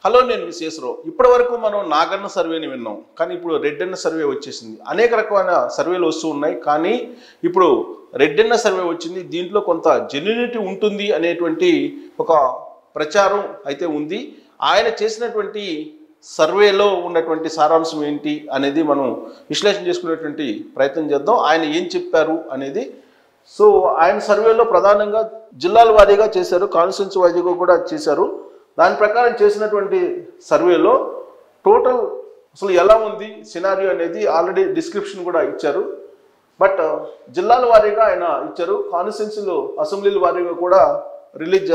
Hello, నేను మీ శేషరావు. ఇప్పటి వరకు మనం నాగన్న సర్వేని విన్నాం, కానీ ఇప్పుడు రెడ్డన్న సర్వే వచ్చేసింది. అనేక రకమైన సర్వేలు వస్తూ ఉన్నాయి, కానీ ఇప్పుడు రెడ్డన్న సర్వే వచ్చింది. దీంట్లో కొంత జెన్యూనిటీ ఉంటుంది అనేటువంటి ఒక ప్రచారం అయితే ఉంది. ఆయన చేసినటువంటి సర్వేలో ఉన్నటువంటి సారాంశం ఏంటి అనేది మనం విశ్లేషణ చేసుకునేటువంటి ప్రయత్నం చేద్దాం. ఆయన ఏం చెప్పారు అనేది. సో ఆయన సర్వేలో ప్రధానంగా జిల్లాల వారీగా చేశారు, కాన్స్టిట్యున్సీ వారీగా కూడా చేశారు. దాని ప్రకారం చేసినటువంటి సర్వేలో టోటల్ అసలు ఎలా ఉంది సినారియో అనేది ఆల్రెడీ డిస్క్రిప్షన్ కూడా ఇచ్చారు. బట్ జిల్లాల వారీగా ఆయన ఇచ్చారు. కాన్స్టిట్యున్సీలో అసెంబ్లీల వారీగా కూడా రిలీజ్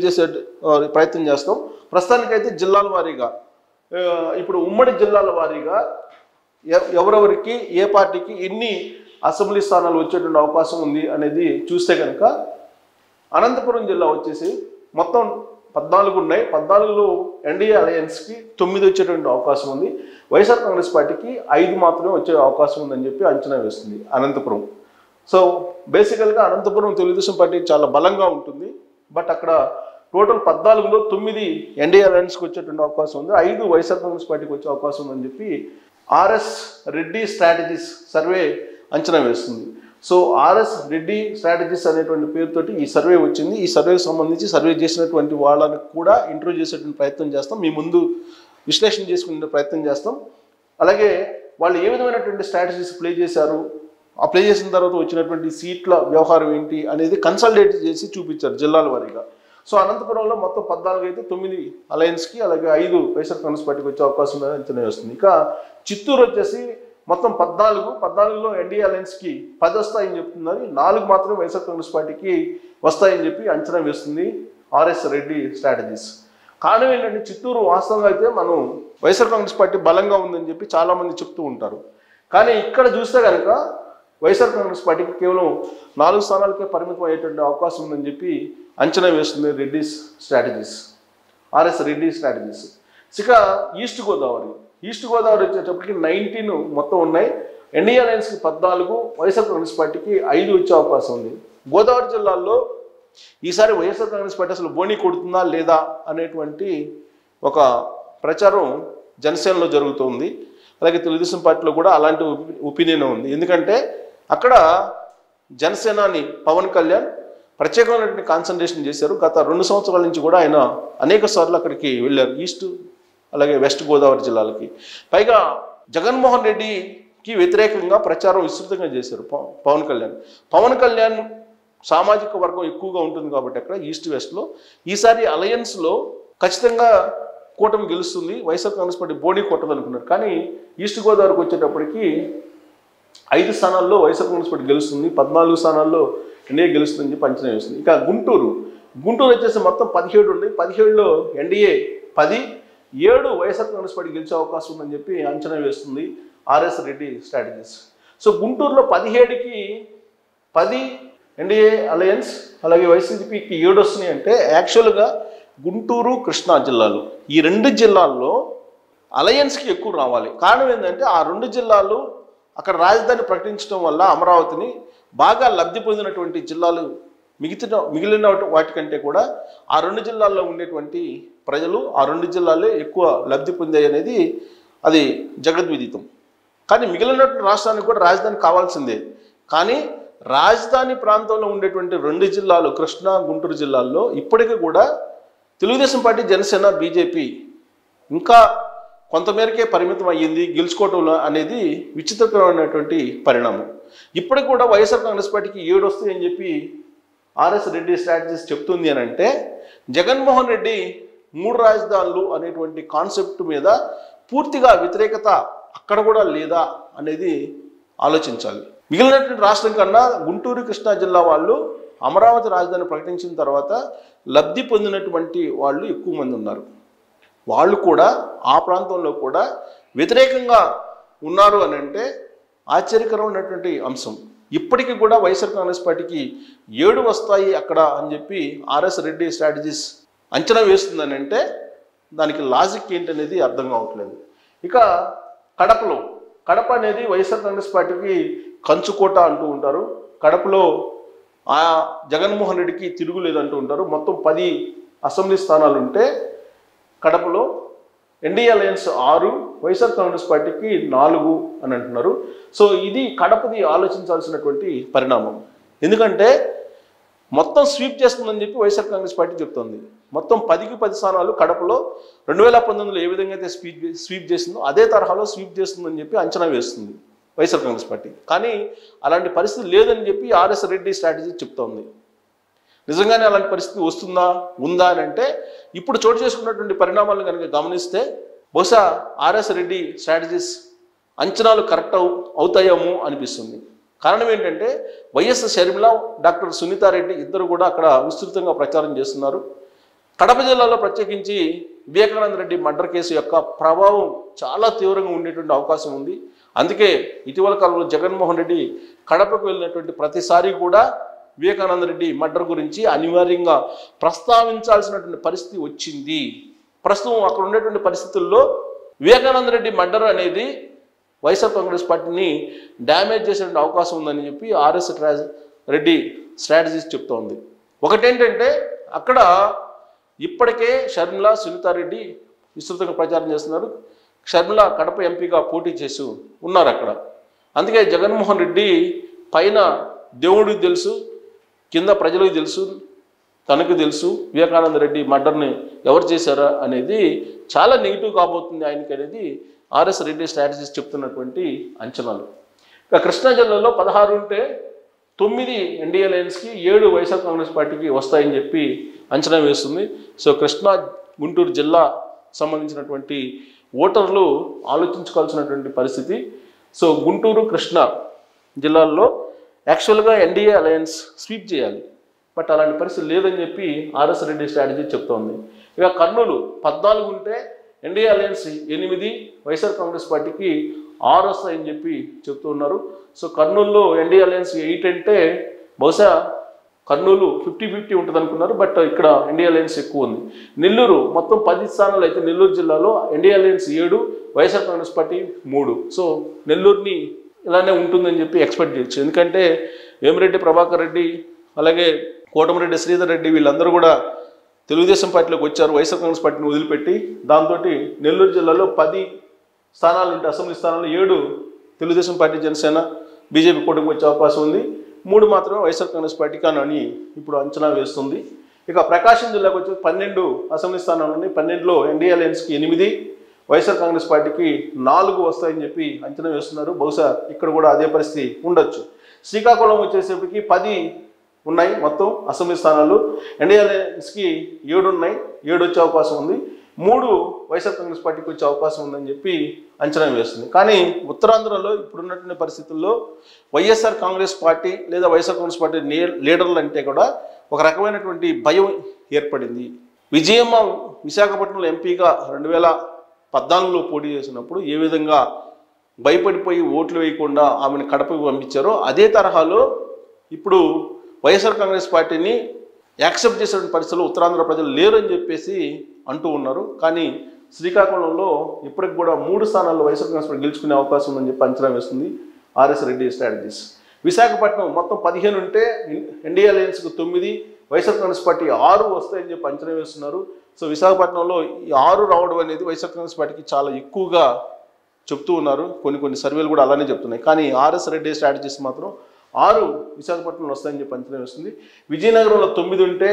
చేసే ప్రయత్నం చేస్తాం. ప్రస్తుతానికైతే జిల్లాల వారీగా ఇప్పుడు ఉమ్మడి జిల్లాల వారీగా ఎవరెవరికి ఏ పార్టీకి ఎన్ని అసెంబ్లీ స్థానాలు వచ్చేటువంటి అవకాశం ఉంది అనేది చూస్తే కనుక అనంతపురం జిల్లా వచ్చేసి మొత్తం 14 ఉన్నాయి. 14లో ఎన్డీఏ అలయన్స్కి 9 వచ్చేటువంటి అవకాశం ఉంది. వైఎస్ఆర్ కాంగ్రెస్ పార్టీకి 5 మాత్రమే వచ్చే అవకాశం ఉందని చెప్పి అంచనా వేస్తుంది అనంతపురం. సో బేసికల్గా అనంతపురం తెలుగుదేశం పార్టీ చాలా బలంగా ఉంటుంది. బట్ అక్కడ టోటల్ 14లో 9 ఎన్డీఏ అలయన్స్కి వచ్చేటువంటి అవకాశం ఉంది, 5 వైఎస్ఆర్ కాంగ్రెస్ పార్టీకి వచ్చే అవకాశం ఉందని చెప్పి ఆర్ఎస్ రెడ్డి స్ట్రాటజీస్ సర్వే అంచనా వేస్తుంది. సో ఆర్ఎస్ రెడ్డి స్ట్రాటజీస్ అనేటువంటి పేరుతోటి ఈ సర్వే వచ్చింది. ఈ సర్వేకి సంబంధించి సర్వే చేసినటువంటి వాళ్ళని కూడా ఇంటర్వ్యూ చేసేటువంటి ప్రయత్నం చేస్తాం, మీ ముందు విశ్లేషణ చేసుకునే ప్రయత్నం చేస్తాం. అలాగే వాళ్ళు ఏ విధమైనటువంటి స్ట్రాటజీస్ ప్లే చేశారు, ఆ ప్లే చేసిన తర్వాత వచ్చినటువంటి సీట్ల వ్యవహారం ఏంటి అనేది కన్సల్టేట్ చేసి చూపించారు జిల్లాల వారీగా. సో అనంతపురంలో మొత్తం 14 అయితే 9 అలయన్స్కి, అలాగే 5 వైఎస్ఆర్ కాంగ్రెస్ పార్టీకి వచ్చే అవకాశం ఉందని అంచనా వేస్తుంది. ఇక చిత్తూరు వచ్చేసి మొత్తం 14లో ఎన్డీఏ అలయన్స్కి 10 వస్తాయని చెప్తున్నారు, 4 మాత్రం వైఎస్ఆర్ కాంగ్రెస్ పార్టీకి వస్తాయని చెప్పి అంచనా వేస్తుంది ఆర్ఎస్ రెడ్డి స్ట్రాటజీస్. కారణం ఏంటంటే చిత్తూరు వాస్తవంగా అయితే మనం వైఎస్ఆర్ కాంగ్రెస్ పార్టీ బలంగా ఉందని చెప్పి చాలామంది చెప్తూ ఉంటారు. కానీ ఇక్కడ చూస్తే కనుక వైఎస్ఆర్ కాంగ్రెస్ పార్టీకి కేవలం 4 స్థానాలకే పరిమితం అయ్యేటువంటి అవకాశం ఉందని చెప్పి అంచనా వేస్తుంది Reddy strategies, RS Reddy strategies. ఇక ఈస్ట్ గోదావరి వచ్చేటప్పటికి 19 మొత్తం ఉన్నాయి. ఎన్డీఏ అలయన్స్కి 14, వైఎస్ఆర్ కాంగ్రెస్ పార్టీకి 5 వచ్చే అవకాశం ఉంది. గోదావరి జిల్లాల్లో ఈసారి వైఎస్ఆర్ కాంగ్రెస్ పార్టీ అసలు బోణి కొడుతుందా లేదా అనేటువంటి ఒక ప్రచారం జనసేనలో జరుగుతుంది. అలాగే తెలుగుదేశం పార్టీలో కూడా అలాంటి ఒపీనియన్ ఉంది. ఎందుకంటే అక్కడ జనసేనాని పవన్ కళ్యాణ్ ప్రత్యేకమైనటువంటి కాన్సన్ట్రేషన్ చేశారు. గత 2 సంవత్సరాల నుంచి కూడా ఆయన అనేక సార్లు అక్కడికి వెళ్ళారు, ఈస్ట్ అలాగే వెస్ట్ గోదావరి జిల్లాలకి. పైగా జగన్మోహన్ రెడ్డికి వ్యతిరేకంగా ప్రచారం విస్తృతంగా చేశారు పవన్ కళ్యాణ్ సామాజిక వర్గం ఎక్కువగా ఉంటుంది కాబట్టి అక్కడ ఈస్ట్ వెస్ట్లో ఈసారి అలయన్స్లో ఖచ్చితంగా కూటమి గెలుస్తుంది, వైఎస్ఆర్ కాంగ్రెస్ పార్టీ బోడీ కొట్టదు అనుకున్నారు. కానీ ఈస్ట్ గోదావరికి వచ్చేటప్పటికి 5 స్థానాల్లో వైఎస్ఆర్ కాంగ్రెస్ పార్టీ గెలుస్తుంది, 14 స్థానాల్లో ఎన్డీఏ గెలుస్తుందని చెప్పి అంచనా వేస్తుంది. ఇక గుంటూరు వచ్చేసి మొత్తం 17 ఉన్నాయి. 17లో ఎన్డీఏ 10, 7 వైఎస్ఆర్ కాంగ్రెస్ పార్టీ గెలిచే అవకాశం ఉందని చెప్పి అంచనా వేస్తుంది ఆర్ఎస్ రెడ్డి స్ట్రాటజీస్. సో గుంటూరులో 17కి 10 ఎన్డీఏ అలయన్స్, అలాగే వైసీపీకి 7 వస్తున్నాయి. అంటే యాక్చువల్గా గుంటూరు కృష్ణా జిల్లాలు, ఈ 2 జిల్లాల్లో అలయన్స్కి ఎక్కువ రావాలి. కారణం ఏంటంటే ఆ 2 జిల్లాలు అక్కడ రాజధాని ప్రకటించడం వల్ల అమరావతిని బాగా లబ్ధి పొందినటువంటి జిల్లాలు మిగిలిన వాటికంటే కూడా ఆ 2 జిల్లాల్లో ఉండేటువంటి ప్రజలు ఆ 2 జిల్లాలే ఎక్కువ లబ్ధి పొందాయి అనేది అది జగద్విదితం. కానీ మిగిలినటువంటి రాష్ట్రానికి కూడా రాజధాని కావాల్సిందే. కానీ రాజధాని ప్రాంతంలో ఉండేటువంటి 2 జిల్లాలు కృష్ణా గుంటూరు జిల్లాల్లో ఇప్పటికీ కూడా తెలుగుదేశం పార్టీ, జనసేన, బీజేపీ ఇంకా కొంతమేరకే పరిమితం అయ్యింది గెలుచుకోవటం అనేది విచిత్రకరమైనటువంటి పరిణామం. ఇప్పటికి కూడా వైఎస్ఆర్ కాంగ్రెస్ పార్టీకి 7 వస్తాయని చెప్పి ఆర్ఎస్ రెడ్డి స్ట్రాటజీస్ చెప్తుంది అని అంటే జగన్మోహన్ రెడ్డి 3 రాజధానులు అనేటువంటి కాన్సెప్ట్ మీద పూర్తిగా వ్యతిరేకత అక్కడ కూడా లేదా అనేది ఆలోచించాలి. మిగిలినటువంటి రాష్ట్రం కన్నా గుంటూరు కృష్ణా జిల్లా వాళ్ళు అమరావతి రాజధాని ప్రకటించిన తర్వాత లబ్ధి పొందినటువంటి వాళ్ళు ఎక్కువ మంది ఉన్నారు. వాళ్ళు కూడా ఆ ప్రాంతంలో కూడా వ్యతిరేకంగా ఉన్నారు అని అంటే ఆశ్చర్యకరమైనటువంటి అంశం. ఇప్పటికీ కూడా వైఎస్ఆర్ కాంగ్రెస్ పార్టీకి 7 వస్తాయి అక్కడ అని చెప్పి ఆర్ఎస్ రెడ్డి స్ట్రాటజీస్ అంచనా వేస్తుందని అంటే దానికి లాజిక్ ఏంటనేది అర్థం కావట్లేదు. ఇక కడప అనేది వైఎస్ఆర్ కాంగ్రెస్ పార్టీకి కంచుకోట అంటూ ఉంటారు. కడపలో జగన్మోహన్ రెడ్డికి తిరుగులేదు అంటూ ఉంటారు. మొత్తం 10 అసెంబ్లీ స్థానాలు ఉంటే కడపలో ఎన్డీఏ అలయన్స్ 6, వైఎస్ఆర్ కాంగ్రెస్ పార్టీకి 4 అని అంటున్నారు. సో ఇది కడపది ఆలోచించాల్సినటువంటి పరిణామం. ఎందుకంటే మొత్తం స్వీప్ చేస్తుందని చెప్పి వైఎస్ఆర్ కాంగ్రెస్ పార్టీ చెప్తోంది. మొత్తం 10కి 10 స్థానాలు కడపలో 2019లో ఏ విధంగా అయితే స్వీప్ చేసిందో అదే తరహాలో స్వీప్ చేస్తుందని చెప్పి అంచనా వేస్తుంది వైఎస్ఆర్ కాంగ్రెస్ పార్టీ. కానీ అలాంటి పరిస్థితి లేదని చెప్పి ఆర్ఎస్ రెడ్డి స్ట్రాటజీ చెప్తోంది. నిజంగానే అలాంటి పరిస్థితి వస్తుందా ఉందా అని అంటే ఇప్పుడు చోటు చేసుకున్నటువంటి పరిణామాలను కనుక గమనిస్తే బహుశా ఆర్ఎస్ రెడ్డి స్ట్రాటజీస్ అంచనాలు కరెక్ట్ అవుతాయేమో అనిపిస్తుంది. కారణం ఏంటంటే వైఎస్ షర్మిల, డాక్టర్ సునీతారెడ్డి ఇద్దరు కూడా అక్కడ విస్తృతంగా ప్రచారం చేస్తున్నారు. కడప జిల్లాలో ప్రత్యేకించి వివేకానంద రెడ్డి మర్డర్ కేసు యొక్క ప్రభావం చాలా తీవ్రంగా ఉండేటువంటి అవకాశం ఉంది. అందుకే ఇటీవల కాలంలో జగన్మోహన్ రెడ్డి కడపకు వెళ్ళినటువంటి ప్రతిసారి కూడా వివేకానంద రెడ్డి మర్డర్ గురించి అనివార్యంగా ప్రస్తావించాల్సినటువంటి పరిస్థితి వచ్చింది. ప్రస్తుతం అక్కడ ఉండేటువంటి పరిస్థితుల్లో వివేకానంద రెడ్డి మర్డర్ అనేది వైఎస్ఆర్ కాంగ్రెస్ పార్టీని డ్యామేజ్ చేసేటువంటి అవకాశం ఉందని చెప్పి ఆర్ఎస్ రెడ్డి స్ట్రాటజీస్ చెప్తోంది. ఒకటేంటంటే అక్కడ ఇప్పటికే షర్మిల, సునీతారెడ్డి విస్తృతంగా ప్రచారం చేస్తున్నారు. షర్మిల కడప ఎంపీగా పోటీ చేసి ఉన్నారు అక్కడ. అందుకే జగన్మోహన్ రెడ్డి పైన దేవుడికి తెలుసు, కింద ప్రజలకు తెలుసు, తనకు తెలుసు వివేకానంద రెడ్డి మర్డర్ని ఎవరు చేశారా అనేది చాలా నెగిటివ్ కాబోతుంది ఆయనకి అనేది ఆర్ఎస్ రెడ్డి స్ట్రాటజీస్ చెప్తున్నటువంటి అంచనాలు. ఇక కృష్ణా జిల్లాలో 16 ఉంటే 9 ఎన్డీఏ అలయన్స్కి, 7 వైఎస్ఆర్ కాంగ్రెస్ పార్టీకి వస్తాయని చెప్పి అంచనా వేస్తుంది. సో కృష్ణా, గుంటూరు జిల్లా సంబంధించినటువంటి ఓటర్లు ఆలోచించుకోవాల్సినటువంటి పరిస్థితి. సో గుంటూరు, కృష్ణా జిల్లాల్లో యాక్చువల్గా ఎన్డీఏ అలయన్స్ స్వీప్ చేయాలి, బట్ అలాంటి పరిస్థితి లేదని చెప్పి ఆర్ఎస్ రెడ్డి స్ట్రాటజీ చెప్తోంది. ఇక కర్నూలు 14 ఉంటే ఎన్డీఏ అలయన్స్ 8, వైఎస్ఆర్ కాంగ్రెస్ పార్టీకి 6 వస్తాయని చెప్పి చెప్తూ ఉన్నారు. సో కర్నూలులో ఎన్డీఏ అలయన్స్ 8 అంటే బహుశా కర్నూలు 50-50 ఉంటుంది అనుకున్నారు, బట్ ఇక్కడ ఎన్డీఏ అలయన్స్ ఎక్కువ ఉంది. నెల్లూరు మొత్తం 10 స్థానాలు అయితే నెల్లూరు జిల్లాలో NDA alliance 7, YSR Congress party 3. So నెల్లూరుని ఇలానే ఉంటుందని చెప్పి ఎక్స్పెక్ట్ చేయొచ్చు. ఎందుకంటే వేమిరెడ్డి ప్రభాకర్ రెడ్డి, అలాగే కోటమిరెడ్డి శ్రీధర్ రెడ్డి వీళ్ళందరూ కూడా తెలుగుదేశం పార్టీలోకి వచ్చారు వైఎస్ఆర్ కాంగ్రెస్ పార్టీని వదిలిపెట్టి. దాంతో నెల్లూరు జిల్లాలో 10 స్థానాలు ఉంటే అసెంబ్లీ స్థానాలు 7 తెలుగుదేశం పార్టీ, జనసేన, బీజేపీ కూటమికి వచ్చే అవకాశం ఉంది. 3 మాత్రమే వైఎస్ఆర్ కాంగ్రెస్ పార్టీకి అని ఇప్పుడు అంచనా వేస్తుంది. ఇక ప్రకాశం జిల్లాకు వచ్చి 12 అసెంబ్లీ స్థానాలు ఉన్నాయి. 12లో ఎన్డీఏ అలయన్స్కి 8, వైఎస్ఆర్ కాంగ్రెస్ పార్టీకి 4 వస్తాయని చెప్పి అంచనా వేస్తున్నారు. బహుశా ఇక్కడ కూడా అదే పరిస్థితి ఉండొచ్చు. శ్రీకాకుళం వచ్చేసేపటికి 10 ఉన్నాయి మొత్తం అసెంబ్లీ స్థానాలు. ఎన్డీఏ అలయన్స్కి 7 ఉన్నాయి, 7 వచ్చే అవకాశం ఉంది. 3 వైఎస్ఆర్ కాంగ్రెస్ పార్టీకి వచ్చే అవకాశం ఉందని చెప్పి అంచనా వేస్తుంది. కానీ ఉత్తరాంధ్రలో ఇప్పుడున్నటువంటి పరిస్థితుల్లో వైఎస్ఆర్ కాంగ్రెస్ పార్టీ లేదా వైఎస్ఆర్ కాంగ్రెస్ పార్టీ లీడర్లు అంటే కూడా ఒక రకమైనటువంటి భయం ఏర్పడింది. విజయమ్మ విశాఖపట్నంలో ఎంపీగా 2014లో పోటీ చేసినప్పుడు ఏ విధంగా భయపడిపోయి ఓట్లు వేయకుండా ఆమెను కడపకు పంపించారో అదే తరహాలో ఇప్పుడు వైఎస్ఆర్ కాంగ్రెస్ పార్టీని యాక్సెప్ట్ చేసే పరిస్థితుల్లో ఉత్తరాంధ్ర ప్రజలు లేరు అని చెప్పేసి అంటూ ఉన్నారు. కానీ శ్రీకాకుళంలో ఇప్పటికి కూడా 3 స్థానాల్లో వైఎస్ఆర్ కాంగ్రెస్ పార్టీ గెలుచుకునే అవకాశం ఉందని చెప్పి అంచనా వేస్తుంది ఆర్ఎస్ రెడ్డి స్ట్రాటజీస్. విశాఖపట్నం మొత్తం 15 ఉంటే ఎన్డీఏ అలయన్స్కి 9, వైఎస్ఆర్ కాంగ్రెస్ పార్టీ 6 వస్తాయని చెప్పి అంచనా వేస్తున్నారు. సో విశాఖపట్నంలో ఈ 6 రావడం అనేది వైఎస్ఆర్ కాంగ్రెస్ పార్టీకి చాలా ఎక్కువగా చెప్తూ ఉన్నారు. కొన్ని సర్వేలు కూడా అలానే చెప్తున్నాయి. కానీ ఆర్ఎస్ రెడ్డి స్ట్రాటజీస్ మాత్రం 6 విశాఖపట్నంలో వస్తాయని చెప్పి అంచనా వేస్తుంది. విజయనగరంలో 9 ఉంటే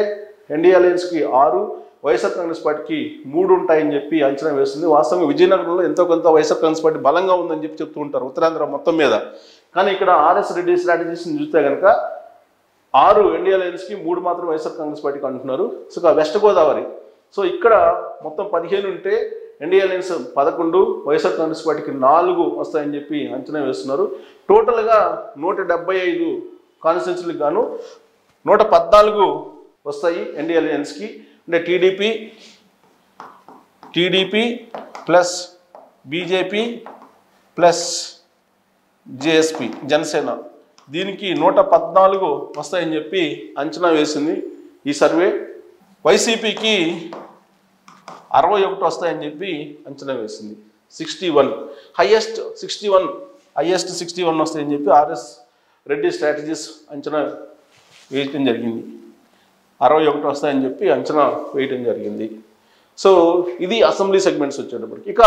ఎన్డీఏ అలయన్స్కి 6, వైఎస్ఆర్ కాంగ్రెస్ పార్టీకి 3 ఉంటాయని చెప్పి అంచనా వేస్తుంది. వాస్తవంగా విజయనగరంలో ఎంతో కొంత వైఎస్ఆర్ కాంగ్రెస్ పార్టీ బలంగా ఉందని చెప్పి చెప్తూ ఉంటారు ఉత్తరాంధ్ర మొత్తం మీద. కానీ ఇక్కడ ఆర్ఎస్ రెడ్డి స్ట్రాటజీస్ని చూస్తే కనుక 6 ఎన్డీఏ అలయన్స్కి 3 మాత్రం వైఎస్ఆర్ కాంగ్రెస్ పార్టీకి అంటున్నారు. సో వెస్ట్ గోదావరి, సో ఇక్కడ మొత్తం 15 ఉంటే ఎన్డీఏ అలయన్స్ 11, వైఎస్ఆర్ కాంగ్రెస్ పార్టీకి 4 వస్తాయని చెప్పి అంచనా వేస్తున్నారు. టోటల్గా 175 కాన్స్టిట్యున్సీలకు గాను 114 వస్తాయి ఎన్డీఏ అలయన్స్కి. అంటే TDP plus BJP plus JSP, Janasena, దీనికి 114 వస్తాయని చెప్పి అంచనా వేసింది ఈ సర్వే. వైసీపీకి 61 వస్తాయని చెప్పి అంచనా వేసింది. 61 హైయెస్ట్ 61 వస్తాయని చెప్పి ఆర్ఎస్ రెడ్డి స్ట్రాటజీస్ అంచనా వేయటం జరిగింది. 61 వస్తాయని చెప్పి అంచనా వేయటం జరిగింది. సో ఇది అసెంబ్లీ సెగ్మెంట్స్ వచ్చేటప్పటికి. ఇక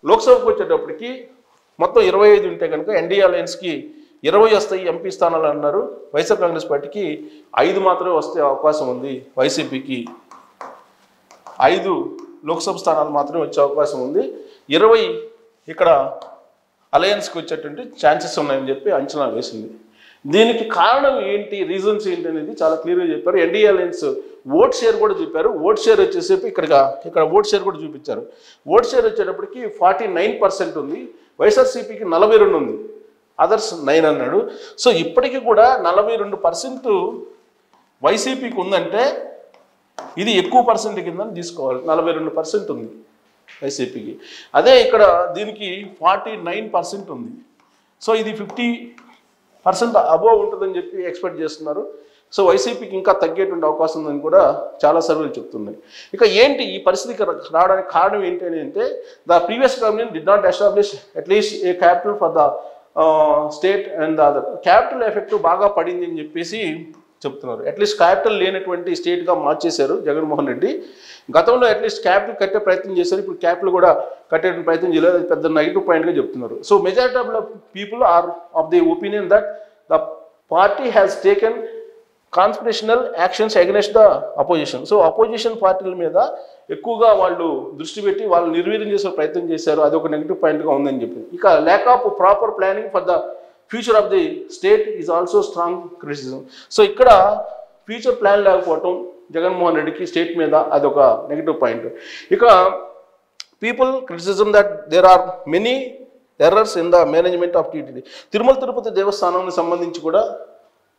లోక్సభకు వచ్చేటప్పటికి మొత్తం 25 ఉంటే కనుక ఎన్డీఏ అలయన్స్కి 20 వస్తాయి ఎంపీ స్థానాలు అన్నారు. వైఎస్ఆర్ కాంగ్రెస్ పార్టీకి 5 మాత్రమే వస్తే అవకాశం ఉంది. వైసీపీకి 5 లోక్సభ స్థానాలు మాత్రమే వచ్చే అవకాశం ఉంది. 20 ఇక్కడ అలయన్స్కి వచ్చేటువంటి ఛాన్సెస్ ఉన్నాయని చెప్పి అంచనా వేసింది. దీనికి కారణం ఏంటి, రీజన్స్ ఏంటి అనేది చాలా క్లియర్గా చెప్పారు. ఎన్డీఏ అలయన్స్ ఓట్ షేర్ కూడా చెప్పారు. ఓట్ షేర్ వచ్చేసేపు ఇక్కడ ఓట్ షేర్ కూడా చూపించారు. ఓట్ షేర్ వచ్చేటప్పటికి 49% ఉంది. వైఎస్ఆర్సీపీకి 42 ఉంది, అదర్స్ 9 అన్నాడు. సో ఇప్పటికీ కూడా 42% వైసీపీకి ఉందంటే ఇది ఎక్కువ పర్సెంట్ కింద తీసుకోవాలి. 42% ఉంది వైసీపీకి. అదే ఇక్కడ దీనికి 49% ఉంది. సో ఇది 50% అబోవ్ ఉంటుందని చెప్పి ఎక్స్పెక్ట్ చేస్తున్నారు. సో వైసీపీకి ఇంకా తగ్గేటువంటి అవకాశం ఉందని కూడా చాలా సర్వేలు చెప్తున్నాయి. ఇక ఏంటి ఈ పరిస్థితికి రావడానికి కారణం ఏంటి అని అంటే, the previous government did not establish at least A capital for the state and the other. Capital effect బాగా పడింది అని చెప్పేసి చెప్తున్నారు. అట్లీస్ట్ క్యాపిటల్ లేనటువంటి స్టేట్గా మార్చేశారు జగన్మోహన్ రెడ్డి. గతంలో అట్లీస్ట్ క్యాపిటల్ కట్టే ప్రయత్నం చేశారు, ఇప్పుడు క్యాపిటల్ కూడా కట్టే ప్రయత్నం చేయలేదు. అది పెద్ద నెగిటివ్ పాయింట్గా చెప్తున్నారు. So majority of the people are of the opinion that the party has taken conspirational actions against the opposition. So opposition పార్టీల మీద ఎక్కువగా వాళ్ళు దృష్టి పెట్టి వాళ్ళు నిర్వీర్యం చేసే ప్రయత్నం చేశారు. అది ఒక నెగిటివ్ పాయింట్గా ఉందని చెప్పి. ఇక lack of proper planning for the future of the state is also strong criticism. So ఇక్కడ ఫ్యూచర్ ప్లాన్ లేకపోవటం జగన్మోహన్ రెడ్డికి స్టేట్ మీద అదొక నెగిటివ్ పాయింట్. ఇక people criticism that there are many errors in the management of TTD. Tirumala Tirupati దేవస్థానానికి సంబంధించి కూడా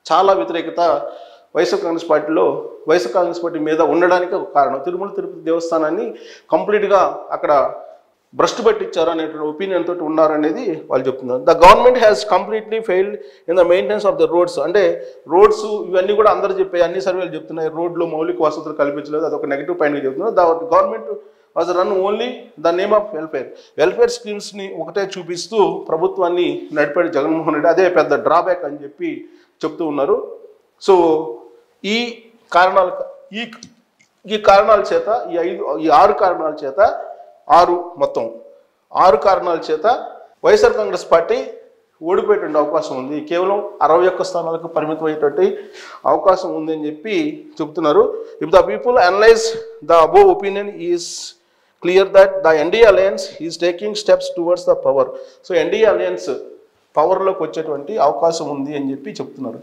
చాలా వ్యతిరేకత వైఎస్ఆర్ కాంగ్రెస్ పార్టీ మీద ఉండడానికి ఒక కారణం. తిరుమల తిరుపతి దేవస్థానాన్ని కంప్లీట్గా అక్కడ భ్రష్టు పట్టించారు అనేటువంటి ఒపీనియన్ తోటి ఉన్నారనేది వాళ్ళు చెప్తున్నారు. The government has completely failed in the maintenance of the roads. అంటే రోడ్స్ ఇవన్నీ కూడా అందరూ చెప్పే అన్ని సర్వేలు చెప్తున్నాయి, రోడ్లు మౌలిక వసతులు కల్పించలేదు, అదొక నెగిటివ్ పాయింట్గా చెప్తున్నారు. The government was run only the name of welfare స్కీమ్స్ని ఒకటే చూపిస్తూ ప్రభుత్వాన్ని నడిపాడు జగన్మోహన్ రెడ్డి. అదే పెద్ద డ్రాబ్యాక్ అని చెప్పి చెప్తూ ఉన్నారు. సో ఈ కారణాల చేత ఈ 6 కారణాల చేత 6 కారణాల చేత వైఎస్ఆర్ కాంగ్రెస్ పార్టీ ఓడిపోయేటువంటి అవకాశం ఉంది. కేవలం 61 స్థానాలకు పరిమితమయ్యేటువంటి అవకాశం ఉంది అని చెప్పి చెప్తున్నారు. If the people analyse the above opinion is clear that the NDA alliance is taking steps towards the power. So NDA alliance పవర్లోకి వచ్చేటువంటి అవకాశం ఉంది అని చెప్పి చెప్తున్నారు.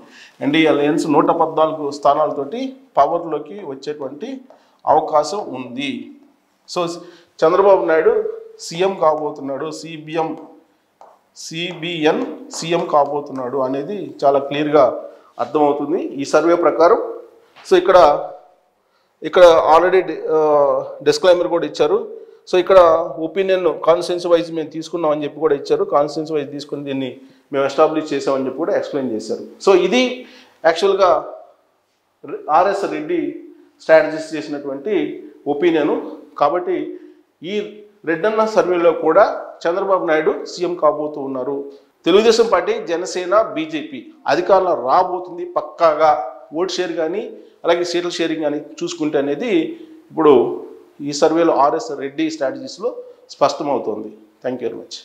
ఎన్డీఏ అలయన్స్ 114 స్థానాలతోటి పవర్లోకి వచ్చేటువంటి అవకాశం ఉంది. సో చంద్రబాబు నాయుడు సీఎం కాబోతున్నాడు, సిబిఎన్ సీఎం కాబోతున్నాడు అనేది చాలా క్లియర్గా అర్థమవుతుంది ఈ సర్వే ప్రకారం. సో ఇక్కడ ఆల్రెడీ డిస్క్లైమర్ కూడా ఇచ్చారు. సో ఇక్కడ ఒపీనియన్ కాన్స్టిట్యున్సీ వైజ్ మేము తీసుకున్నాం అని చెప్పి కూడా ఇచ్చారు. కాన్స్టిట్యున్సీ వైజ్ తీసుకుని దీన్ని మేము ఎస్టాబ్లిష్ చేసామని చెప్పి కూడా ఎక్స్ప్లెయిన్ చేశారు. సో ఇది యాక్చువల్గా ఆర్ఎస్ రెడ్డి స్ట్రాటజిస్ట్ చేసినటువంటి ఒపీనియను. కాబట్టి ఈ రెడ్డన్న సర్వేలో కూడా చంద్రబాబు నాయుడు సీఎం కాబోతూ ఉన్నారు. తెలుగుదేశం పార్టీ, జనసేన, బీజేపీ అధికారంలో రాబోతుంది పక్కాగా. ఓట్ షేర్ కానీ అలాగే సీట్ల షేరింగ్ కానీ చూసుకుంటే అనేది ఇప్పుడు ఈ సర్వేలో ఆర్ఎస్ రెడ్డి స్ట్రాటజీస్లో స్పష్టమవుతోంది. Thank you very much.